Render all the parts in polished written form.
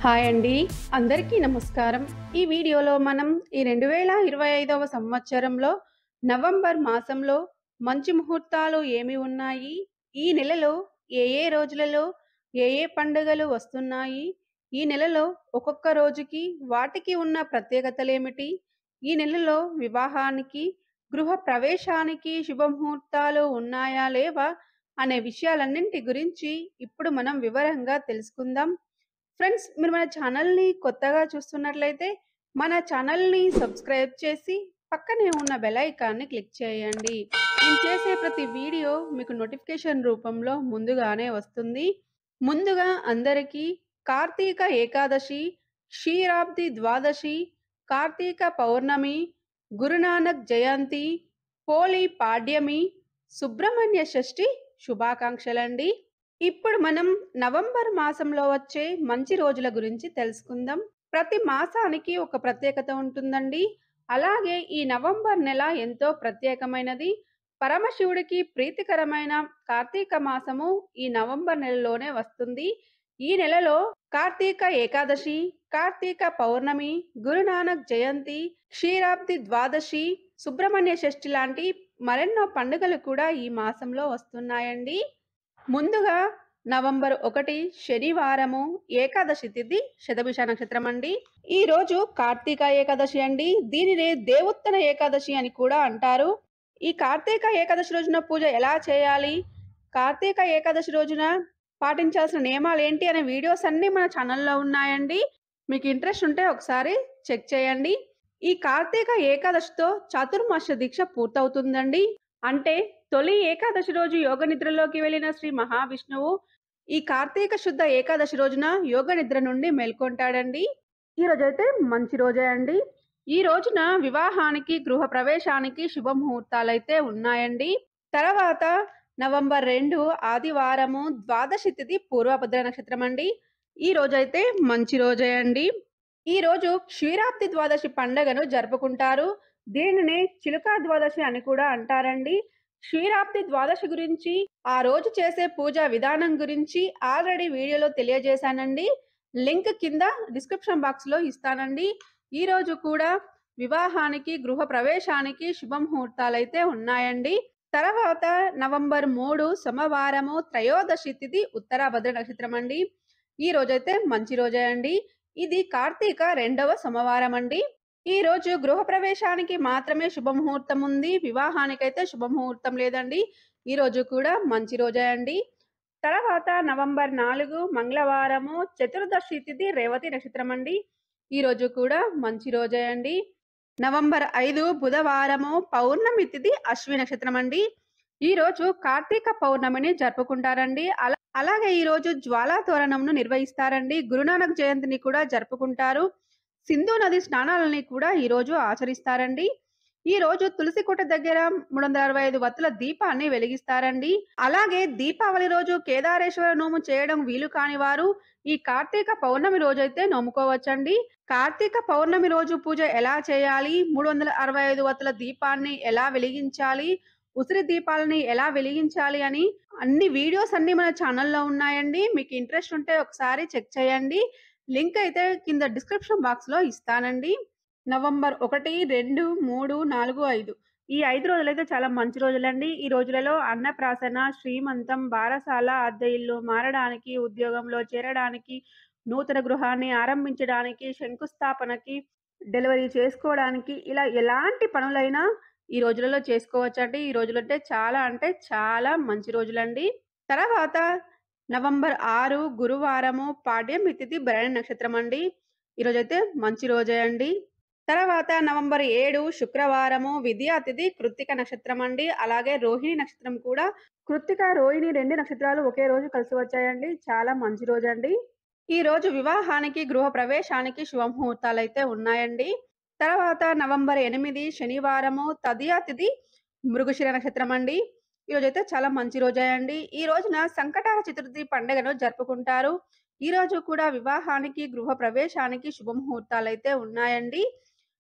Hi అండి. అందరికీ నమస్కారం. ఈ వీడియోలో మనం ఈ 2025వ సంవత్సరంలో నవంబర్ మాసంలో మంచి ముహూర్తాలు ఏమి ఉన్నాయి? ఈ నెలలో ఏ రోజులలో ఏ పండుగలు వస్తున్నాయి? ఈ నెలలో ఒక్కొక్క రోజుకి వాటికి ఉన్న ప్రత్యేకతలేమిటి? ఈ నెలలో వివాహానికి, గృహ ప్రవేశానికి శుభముహూర్తాలు ఉన్నాయా? లేవా? అనే విషయాలన్నింటి గురించి ఇప్పుడు మనం వివరంగా తెలుసుకుందాం. ఫ్రెండ్స్, మీరు మన ఛానల్ని కొత్తగా చూస్తున్నట్లయితే మన ఛానల్ని సబ్స్క్రైబ్ చేసి పక్కనే ఉన్న బెల్ ఐకాన్ని క్లిక్ చేయండి. నేను చేసే ప్రతి వీడియో మీకు నోటిఫికేషన్ రూపంలో ముందుగానే వస్తుంది. ముందుగా అందరికీ కార్తీక ఏకాదశి, క్షీరాబ్ది ద్వాదశి, కార్తీక పౌర్ణమి, గురునానక్ జయంతి, హోలీ పాడ్యమి, సుబ్రహ్మణ్య షష్ఠి శుభాకాంక్షలండి. ఇప్పుడు మనం నవంబర్ మాసంలో వచ్చే మంచి రోజుల గురించి తెలుసుకుందాం. ప్రతి మాసానికి ఒక ప్రత్యేకత ఉంటుందండి. అలాగే ఈ నవంబర్ నెల ఎంతో ప్రత్యేకమైనది. పరమశివుడికి ప్రీతికరమైన కార్తీక మాసము ఈ నవంబర్ నెలలోనే వస్తుంది. ఈ నెలలో కార్తీక ఏకాదశి, కార్తీక పౌర్ణమి, గురునానక్ జయంతి, క్షీరాబ్ది ద్వాదశి, సుబ్రహ్మణ్య షష్ఠి లాంటి మరెన్నో పండుగలు కూడా ఈ మాసంలో వస్తున్నాయండి. ముందుగా నవంబర్ 1 శనివారము, ఏకాదశి తిథి, శతభిష నక్షత్రం అండి. ఈ రోజు కార్తీక ఏకాదశి అండి. దీనినే దేవోత్తర ఏకాదశి అని కూడా అంటారు. ఈ కార్తీక ఏకాదశి రోజున పూజ ఎలా చేయాలి, కార్తీక ఏకాదశి రోజున పాటించాల్సిన నియమాలు ఏంటి అనే వీడియోస్ అన్నీ మన ఛానల్లో ఉన్నాయండి. మీకు ఇంట్రెస్ట్ ఉంటే ఒకసారి చెక్ చేయండి. ఈ కార్తీక ఏకాదశితో చాతుర్మాస దీక్ష పూర్తవుతుందండి. అంటే తొలి ఏకాదశి రోజు యోగ నిద్రలోకి వెళ్ళిన శ్రీ మహావిష్ణువు ఈ కార్తీక శుద్ధ ఏకాదశి రోజున యోగ నిద్ర నుండి మేల్కొంటాడండి. ఈ రోజైతే మంచి రోజే అండి. ఈ రోజున వివాహానికి, గృహ ప్రవేశానికి శుభముహూర్తాలైతే ఉన్నాయండి. తర్వాత నవంబర్ 2 ఆదివారము, ద్వాదశి తిథి, పూర్వభద్ర నక్షత్రం అండి. ఈ రోజైతే మంచి రోజే అండి. ఈ రోజు క్షీరాబ్ది ద్వాదశి పండుగను జరుపుకుంటారు. దీనినే చిలుకా ద్వాదశి అని కూడా అంటారండి. క్షీరాబ్ది ద్వాదశి గురించి, ఆ రోజు చేసే పూజా విధానం గురించి ఆల్రెడీ వీడియోలో తెలియజేశానండి. లింక్ కింద డిస్క్రిప్షన్ బాక్స్లో ఇస్తానండి. ఈ రోజు కూడా వివాహానికి, గృహ ప్రవేశానికి శుభముహూర్తాలైతే ఉన్నాయండి. తర్వాత నవంబర్ 3 సోమవారము, త్రయోదశి తిథి, ఉత్తరాభద్ర నక్షత్రం అండి. ఈ రోజైతే మంచి రోజే అండి. ఇది కార్తీక 2వ సోమవారం అండి. ఈ రోజు గృహ ప్రవేశానికి మాత్రమే శుభముహూర్తం ఉంది. వివాహానికైతే శుభముహూర్తం లేదండి. ఈ రోజు కూడా మంచి రోజే అండి. తర్వాత నవంబర్ 4 మంగళవారము, చతుర్దశి తిథి, రేవతి నక్షత్రం అండి. ఈ రోజు కూడా మంచి రోజే అండి. నవంబర్ 5 బుధవారము, పౌర్ణమి తిథి, అశ్విని నక్షత్రం అండి. ఈ రోజు కార్తీక పౌర్ణమిని జరుపుకుంటారండి. అలాగే ఈ రోజు జ్వాలా తోరణంను నిర్వహిస్తారండి. గురునానక్ జయంతిని కూడా జరుపుకుంటారు. సింధు నది స్నానాలని కూడా ఈ రోజు ఆచరిస్తారండి. ఈ రోజు తులసి కోట దగ్గర 365 వత్తుల దీపాన్ని వెలిగిస్తారండి. అలాగే దీపావళి రోజు కేదారేశ్వర నోము చేయడం వీలు కాని వారు ఈ కార్తీక పౌర్ణమి రోజైతే నోముకోవచ్చండి. కార్తీక పౌర్ణమి రోజు పూజ ఎలా చేయాలి, 365 వత్తుల దీపాన్ని ఎలా వెలిగించాలి, ఉసిరి దీపాలని ఎలా వెలిగించాలి అని అన్ని వీడియోస్ అన్ని మన ఛానల్లో ఉన్నాయండి. మీకు ఇంట్రెస్ట్ ఉంటే ఒకసారి చెక్ చేయండి. లింక్ అయితే కింద డిస్క్రిప్షన్ బాక్స్లో ఇస్తానండి. నవంబర్ 1, 2, 3, 4, 5 ఈ 5 రోజులైతే చాలా మంచి రోజులండి. ఈ రోజులలో అన్నప్రాసన, శ్రీమంతం, బారసాల, అద్దె ఇల్లు మారడానికి, ఉద్యోగంలో చేరడానికి, నూతన గృహాన్ని ఆరంభించడానికి, శంకుస్థాపనకి, డెలివరీ చేసుకోవడానికి, ఇలా ఎలాంటి పనులైనా ఈ రోజులలో చేసుకోవచ్చండి. ఈ రోజులంటే చాలా మంచి రోజులండి. తర్వాత నవంబర్ 6 గురువారము, పాడ్యమి తిథి, భరణి నక్షత్రం అండి. ఈరోజైతే మంచి రోజే అండి. తర్వాత నవంబర్ 7 శుక్రవారము, విద్యా తిథి, కృత్తిక నక్షత్రం అండి. అలాగే రోహిణి నక్షత్రం కూడా. కృత్తిక, రోహిణి 2 నక్షత్రాలు ఒకే రోజు కలిసి వచ్చాయండి. చాలా మంచి రోజు అండి. ఈ రోజు వివాహానికి, గృహ ప్రవేశానికి శుభముహూర్తాలైతే ఉన్నాయండి. తర్వాత నవంబర్ 8 శనివారము, తదియా తిథి, మృగశిర నక్షత్రం అండి. ఈ రోజైతే చాలా మంచి రోజే అండి. ఈ రోజున సంకటహర చతుర్థి పండుగను జరుపుకుంటారు. ఈ రోజు కూడా వివాహానికి, గృహ ప్రవేశానికి శుభముహూర్తాలైతే ఉన్నాయండి.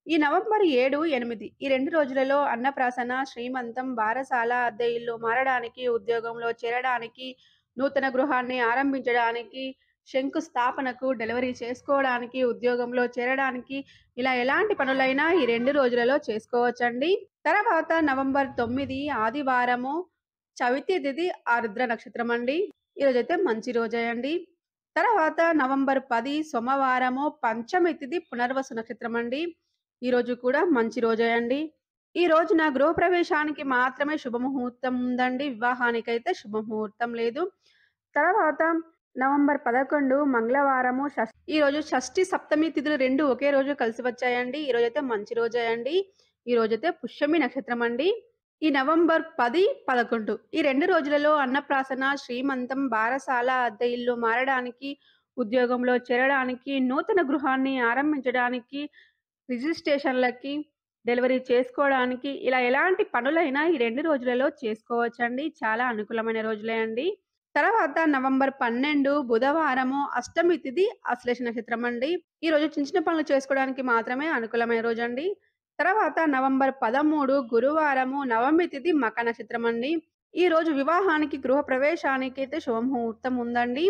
ఈ నవంబర్ 7, 8 ఈ 2 రోజులలో అన్నప్రాసన, శ్రీమంతం, బారసాల, అద్దె ఇల్లు మారడానికి, ఉద్యోగంలో చేరడానికి, నూతన గృహాన్ని ఆరంభించడానికి, శంకుస్థాపనకు, డెలివరీ చేసుకోవడానికి, ఉద్యోగంలో చేరడానికి ఇలా ఎలాంటి పనులైనా ఈ 2 రోజులలో చేసుకోవచ్చండి. తర్వాత నవంబర్ 9 ఆదివారము చవితి తిథి ఆరుద్ర నక్షత్రం అండి. ఈరోజైతే మంచి రోజే అండి. తర్వాత నవంబర్ 10 సోమవారము పంచమి తిథి పునర్వసు నక్షత్రం అండి. ఈరోజు కూడా మంచి రోజే అండి. ఈ రోజున గృహప్రవేశానికి మాత్రమే శుభముహూర్తం ఉందండి. వివాహానికైతే శుభముహూర్తం లేదు. తర్వాత నవంబర్ 11 మంగళవారము ఈరోజు షష్ఠి, సప్తమి తిథులు 2 ఒకే రోజు కలిసి వచ్చాయండి. ఈరోజైతే మంచి రోజే అండి. ఈరోజైతే పుష్యమి నక్షత్రం అండి. ఈ నవంబర్ 10, 11 ఈ 2 రోజులలో అన్నప్రాసన, శ్రీమంతం, బారసాల, అద్దె ఇల్లు మారడానికి, ఉద్యోగంలో చేరడానికి, నూతన గృహాన్ని ఆరంభించడానికి, రిజిస్ట్రేషన్‌లకి, డెలివరీ చేసుకోవడానికి ఇలా ఎలాంటి పనులైనా ఈ 2 రోజులలో చేసుకోవచ్చండి. చాలా అనుకూలమైన రోజులే అండి. తర్వాత నవంబర్ 12 బుధవారము అష్టమి తిథి ఆశ్లేష నక్షత్రం అండి. ఈరోజు చిన్న చిన్న పనులు చేసుకోవడానికి మాత్రమే అనుకూలమైన రోజండి. తర్వాత నవంబర్ 13 గురువారము నవమి తిథి మక నక్షత్రం అండి. ఈరోజు వివాహానికి, గృహ ప్రవేశానికి అయితే శుభముహూర్తం ఉందండి.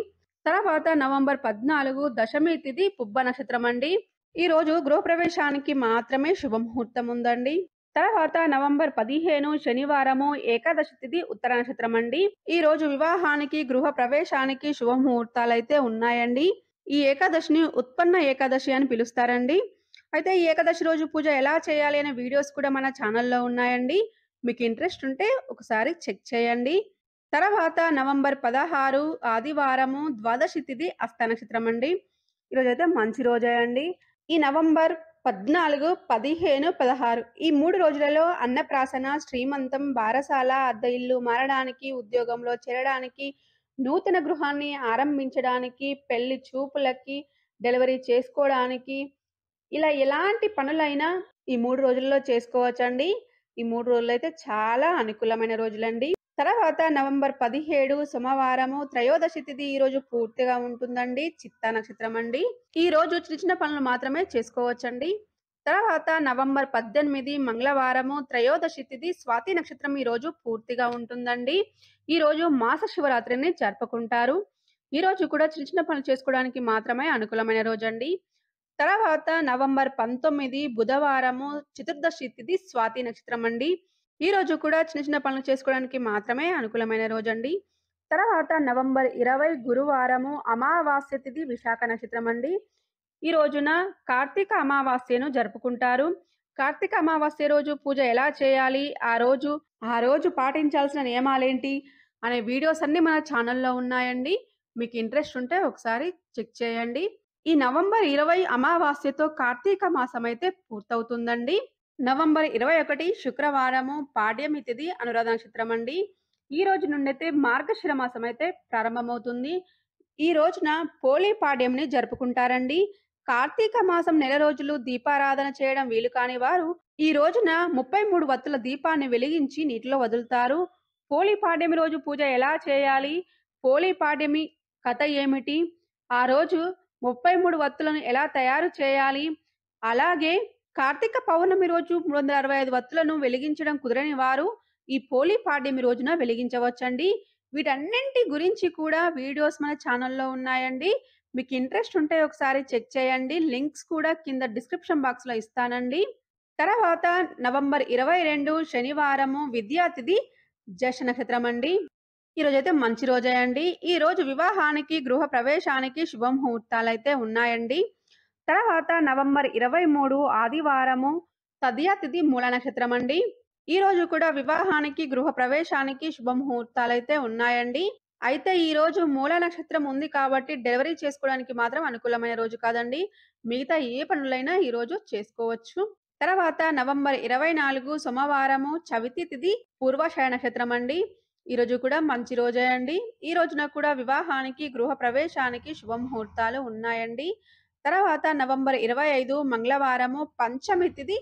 తర్వాత నవంబర్ 14 దశమి తిథి పుబ్బ నక్షత్రం అండి. ఈరోజు గృహప్రవేశానికి మాత్రమే శుభముహూర్తం ఉందండి. తర్వాత నవంబర్ 15 శనివారము ఏకాదశి తిథి ఉత్తర నక్షత్రం అండి. ఈరోజు వివాహానికి, గృహ ప్రవేశానికి శుభముహూర్తాలైతే ఉన్నాయండి. ఈ ఏకాదశిని ఉత్పన్న ఏకాదశి అని పిలుస్తారండి. అయితే ఈ ఏకాదశి రోజు పూజ ఎలా చేయాలి అనే వీడియోస్ కూడా మన ఛానల్‌లో ఉన్నాయండి. మీకు ఇంట్రెస్ట్ ఉంటే ఒకసారి చెక్ చేయండి. తర్వాత నవంబర్ 16 ఆదివారము ద్వాదశి తిథి హస్త నక్షత్రం అండి. ఈరోజైతే మంచి రోజే అండి. ఈ నవంబర్ 14, 15, 16 ఈ 3 రోజులలో అన్నప్రాసన, శ్రీమంతం, బారసాల, అద్దె ఇల్లు మారడానికి, ఉద్యోగంలో చేరడానికి, నూతన గృహాన్ని ఆరంభించడానికి, పెళ్లి చూపులకి, డెలివరీ చేసుకోవడానికి ఇలా ఎలాంటి పనులైనా ఈ 3 రోజుల్లో చేసుకోవచ్చండి. ఈ 3 రోజులైతే చాలా అనుకూలమైన రోజులండి. తర్వాత నవంబర్ 17 సోమవారము త్రయోదశి తిథి ఈరోజు పూర్తిగా ఉంటుందండి. చిత్తా నక్షత్రం అండి. ఈరోజు చిన్న చిన్న పనులు మాత్రమే చేసుకోవచ్చండి. తర్వాత నవంబర్ 18 మంగళవారము త్రయోదశి తిథి స్వాతి నక్షత్రం ఈరోజు పూర్తిగా ఉంటుందండి. ఈరోజు మాస శివరాత్రిని జరుపుకుంటారు. ఈరోజు కూడా చిన్న చిన్న పనులు చేసుకోవడానికి మాత్రమే అనుకూలమైన రోజండి. తర్వాత నవంబర్ 19 బుధవారము చతుర్దశి తిథి స్వాతి నక్షత్రం అండి. ఈరోజు కూడా చిన్న చిన్న పనులు చేసుకోవడానికి మాత్రమే అనుకూలమైన రోజండి. తర్వాత నవంబర్ 20 గురువారము అమావాస్య తిథి విశాఖ నక్షత్రం అండి. ఈ రోజున కార్తీక అమావాస్యను జరుపుకుంటారు. కార్తీక అమావాస్య రోజు పూజ ఎలా చేయాలి, ఆ రోజు పాటించాల్సిన నియమాలేంటి అనే వీడియోస్ అన్నీ మన ఛానల్‌లో ఉన్నాయండి. మీకు ఇంట్రెస్ట్ ఉంటే ఒకసారి చెక్ చేయండి. ఈ నవంబర్ 20 అమావాస్యతో కార్తీక మాసం అయితే పూర్తవుతుందండి. నవంబర్ 21 శుక్రవారము పాడ్యమి తిథి అనురాధ నక్షత్రం అండి. ఈ రోజు నుండైతే మార్గశిర మాసం అయితే ప్రారంభమవుతుంది. ఈ రోజున పోలీ పాడ్యంని జరుపుకుంటారండి. కార్తీక మాసం నెల రోజులు దీపారాధన చేయడం వీలు కాని వారు ఈ రోజున 33 వత్తుల దీపాన్ని వెలిగించి నీటిలో వదులుతారు. పోలీ పాడ్యమి రోజు పూజ ఎలా చేయాలి, పోలీ పాడ్యమి కథ ఏమిటి, ఆ రోజు 33 వత్తులను ఎలా తయారు చేయాలి, అలాగే కార్తీక పౌర్ణమి రోజు 365 వత్తులను వెలిగించడం కుదరని వారు ఈ పోలీ పాడ్యమి రోజున వెలిగించవచ్చండి. వీటన్నింటి గురించి కూడా వీడియోస్ మన ఛానల్‌లో ఉన్నాయండి. మీకు ఇంట్రెస్ట్ ఉంటే ఒకసారి చెక్ చేయండి. లింక్స్ కూడా కింద డిస్క్రిప్షన్ బాక్స్‌లో ఇస్తానండి. తర్వాత నవంబర్ 22 శనివారము విద్యా తిథి జ్యేష్ఠ నక్షత్రం అండి. ఈరోజైతే మంచి రోజే అండి. ఈ రోజు వివాహానికి, గృహ ప్రవేశానికి శుభముహూర్తాలైతే ఉన్నాయండి. తర్వాత నవంబర్ 23 ఆదివారము తదియ తిథి మూల నక్షత్రం అండి. ఈ రోజు కూడా వివాహానికి, గృహ ప్రవేశానికి శుభముహూర్తాలైతే ఉన్నాయండి. అయితే ఈ రోజు మూల నక్షత్రం ఉంది కాబట్టి డెలివరీ చేసుకోవడానికి మాత్రం అనుకూలమైన రోజు కాదండి. మిగతా ఏ పనులైనా ఈ రోజు చేసుకోవచ్చు. తర్వాత నవంబర్ 24 సోమవారము చవితి తిథి పూర్వాషాఢ నక్షత్రం అండి. ఈరోజు కూడా మంచి రోజే అండి. ఈ రోజున కూడా వివాహానికి, గృహ ప్రవేశానికి శుభముహూర్తాలు ఉన్నాయండి. తర్వాత నవంబర్ 25 మంగళవారము పంచమి తిథి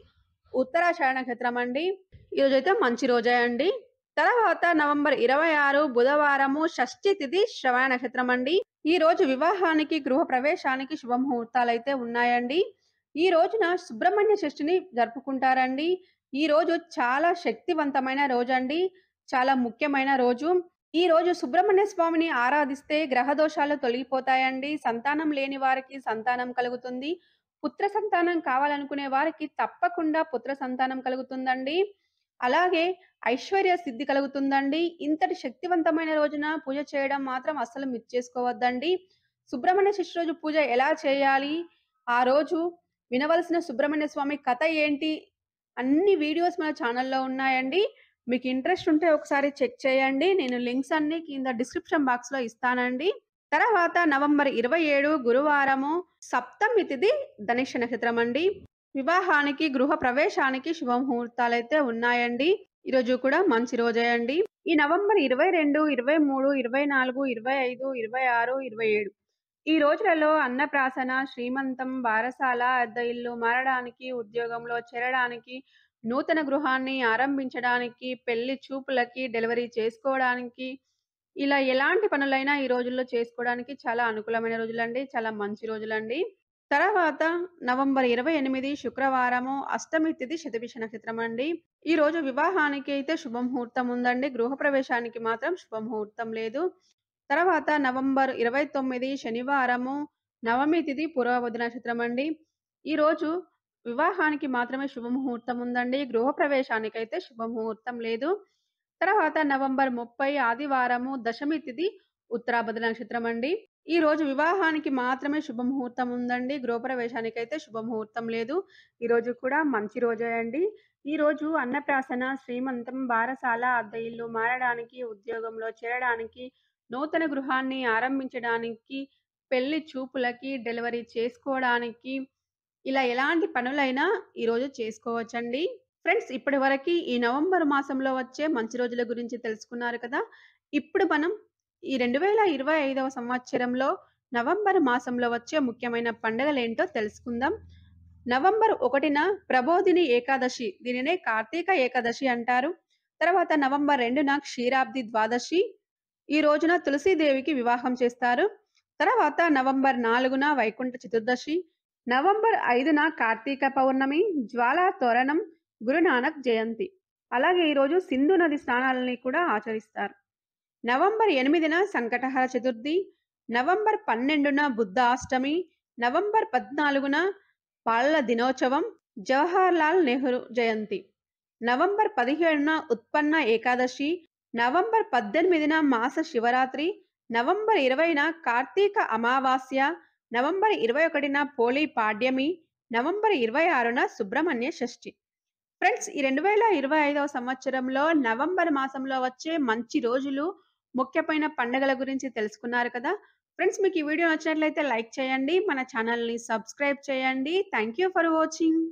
ఉత్తరాషాఢ నక్షత్రం అండి. ఈరోజైతే మంచి రోజే అండి. తర్వాత నవంబర్ 26 బుధవారము షష్ఠి తిథి శ్రవణ నక్షత్రం అండి. ఈ రోజు వివాహానికి, గృహ ప్రవేశానికి శుభముహూర్తాలైతే ఉన్నాయండి. ఈ రోజున సుబ్రహ్మణ్య షష్ఠిని జరుపుకుంటారండి. ఈ రోజు చాలా శక్తివంతమైన రోజండి. చాలా ముఖ్యమైన రోజు. ఈ రోజు సుబ్రహ్మణ్య స్వామిని ఆరాధిస్తే గ్రహ దోషాలు తొలగిపోతాయండి. సంతానం లేని వారికి సంతానం కలుగుతుంది. పుత్ర సంతానం కావాలనుకునే వారికి తప్పకుండా పుత్ర సంతానం కలుగుతుందండి. అలాగే ఐశ్వర్య సిద్ధి కలుగుతుందండి. ఇంతటి శక్తివంతమైన రోజున పూజ చేయడం మాత్రం అస్సలు మిస్ చేసుకోవద్దండి. సుబ్రహ్మణ్య షష్ఠి రోజు పూజ ఎలా చేయాలి? ఆ రోజు వినవలసిన సుబ్రహ్మణ్య స్వామి కథ ఏంటి? అన్ని వీడియోస్ మన ఛానల్‌లో ఉన్నాయండి. మీకు ఇంట్రెస్ట్ ఉంటే ఒకసారి చెక్ చేయండి. నేను లింక్స్ అన్నీ కింద డిస్క్రిప్షన్ బాక్స్‌లో ఇస్తానండి. తర్వాత నవంబర్ 27 గురువారము సప్తమి తిథి ధనిష్ట నక్షత్రం అండి. వివాహానికి, గృహ ప్రవేశానికి శుభముహూర్తాలైతే ఉన్నాయండి. ఈరోజు కూడా మంచి రోజే అండి. ఈ నవంబర్ 22, 23, 24, 25, 26, 27 ఈ రోజులలో అన్నప్రాసన, శ్రీమంతం, బారసాల, అద్దె ఇల్లు మారడానికి, ఉద్యోగంలో చేరడానికి, నూతన గృహాన్ని ఆరంభించడానికి, పెళ్లి చూపులకి, డెలివరీ చేసుకోవడానికి, ఇలా ఎలాంటి పనులైనా ఈ రోజుల్లో చేసుకోవడానికి చాలా అనుకూలమైన రోజులండి. చాలా మంచి రోజులండి. తర్వాత నవంబర్ 28 శుక్రవారము అష్టమి తిథి శతభిష నక్షత్రం అండి. ఈరోజు వివాహానికి అయితే శుభముహూర్తం ఉందండి. గృహప్రవేశానికి మాత్రం శుభముహూర్తం లేదు. తర్వాత నవంబర్ 29 శనివారము నవమి తిథి పూర్వభద్ర నక్షత్రం అండి. ఈరోజు వివాహానికి మాత్రమే శుభముహూర్తం ఉందండి. గృహప్రవేశానికైతే శుభముహూర్తం లేదు. తర్వాత నవంబర్ 30 ఆదివారము దశమి తిథి ఉత్తరాభద్ర నక్షత్రం అండి. ఈరోజు వివాహానికి మాత్రమే శుభముహూర్తం ఉందండి. గృహప్రవేశానికైతే శుభముహూర్తం లేదు. ఈరోజు కూడా మంచి రోజే అండి. ఈరోజు అన్నప్రాసన, శ్రీమంతం, బారసాల, అద్దె ఇల్లు మారడానికి, ఉద్యోగంలో చేరడానికి, నూతన గృహాన్ని ఆరంభించడానికి, పెళ్లి చూపులకి, డెలివరీ చేసుకోవడానికి, ఇలా ఎలాంటి పనులైనా ఈరోజు చేసుకోవచ్చండి. ఫ్రెండ్స్ ఇప్పటివరకి ఈ నవంబర్ మాసంలో వచ్చే మంచి రోజుల గురించి తెలుసుకున్నారు కదా! ఇప్పుడు మనం ఈ 2025వ సంవత్సరంలో నవంబర్ మాసంలో వచ్చే ముఖ్యమైన పండుగలేంటో తెలుసుకుందాం. నవంబర్ 1న ప్రబోధిని ఏకాదశి. దీనినే కార్తీక ఏకాదశి అంటారు. తర్వాత నవంబర్ 2న క్షీరాబ్ది ద్వాదశి. ఈ రోజున తులసీదేవికి వివాహం చేస్తారు. తర్వాత నవంబర్ 4న వైకుంఠ చతుర్దశి. నవంబర్ 5న కార్తీక పౌర్ణమి, జ్వాలా తోరణం, గురునానక్ జయంతి. అలాగే ఈరోజు సింధు నది స్నానాలని కూడా ఆచరిస్తారు. నవంబర్ 8న సంకటహర చతుర్థి, నవంబర్ 12న బుద్ధ అష్టమి, నవంబర్ 14న బాలల దినోత్సవం, జవహర్లాల్ నెహ్రూ జయంతి. నవంబర్ 17న ఉత్పన్న ఏకాదశి, నవంబర్ 18న మాస శివరాత్రి, నవంబర్ 20న కార్తీక అమావాస్య, నవంబర్ 21న పోలి పాడ్యమి, నవంబర్ 26న సుబ్రహ్మణ్య షష్ఠి. ఫ్రెండ్స్ ఈ 2025వ సంవత్సరంలో నవంబర్ మాసంలో వచ్చే మంచి రోజులు, ముఖ్యమైన పండుగల గురించి తెలుసుకున్నారు కదా! ఫ్రెండ్స్ మీకు ఈ వీడియో నచ్చినట్లయితే లైక్ చేయండి. మన ఛానల్‌ని సబ్స్క్రైబ్ చేయండి. Thank you for watching.